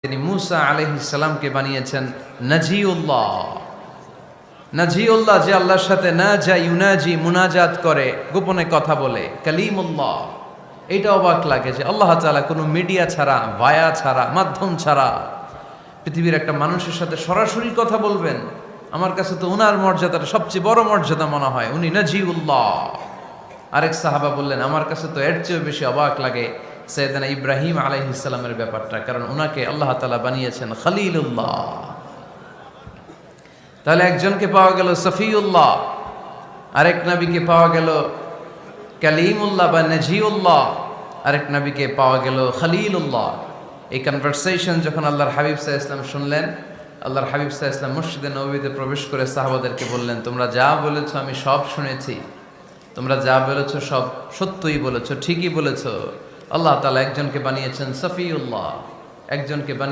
তিনি মুসা আলাইহিস সালামকে বানিয়েছেন নাজিউল্লাহ। নাজিউল্লাহ, যে আল্লাহর সাথে না যা ইউনাজি মুনাজাত করে, গোপনে কথা বলে, কালিমুল্লাহ। এটা অবাক লাগে যে আল্লাহ তাআলা কোনো মিডিয়া ছাড়া, ভায়া ছাড়া, মাধ্যম ছাড়া পৃথিবীর একটা মানুষের সাথে সরাসরি কথা বলবেন। আমার কাছে তো উনার মর্যাদাটা সবচেয়ে বড় মর্যাদা মনে হয়, উনি নাজিউল্লাহ। আরেক সাহাবা বললেন, আমার কাছে তো এর চেয়েও বেশি অবাক লাগে সাইয়েদনা ইব্রাহিম আলাইহিস সালামের ব্যাপারটা, কারণ ওনাকে আল্লাহ তাআলা বানিয়েছেন খলিলুল্লাহ। তাহলে একজনকে পাওয়া গেল সফিউল্লাহ, আরেক নবীকে পাওয়া গেল কালিমুল্লাহ বা নাজিউল্লাহ, আরেক নবীকে পাওয়া গেল খলিলুল্লাহ। এই কনভারসেশন যখন আল্লাহর হাবিব সাল্লাল্লাহু আলাইহি ওয়াসাল্লাম শুনলেন, আল্লাহর হাবিব সাল্লাল্লাহু আলাইহি ওয়াসাল্লাম মসজিদে নববীতে প্রবেশ করে সাহাবাদেরকে বললেন, তোমরা যা বলেছো আমি সব শুনেছি, তোমরা যা বলেছো সব সত্যই বলেছো, ঠিকই বলেছো। আল্লাহ তাআলা একজনকে বানিয়েছেন সফিউল্লাহ, একজনকে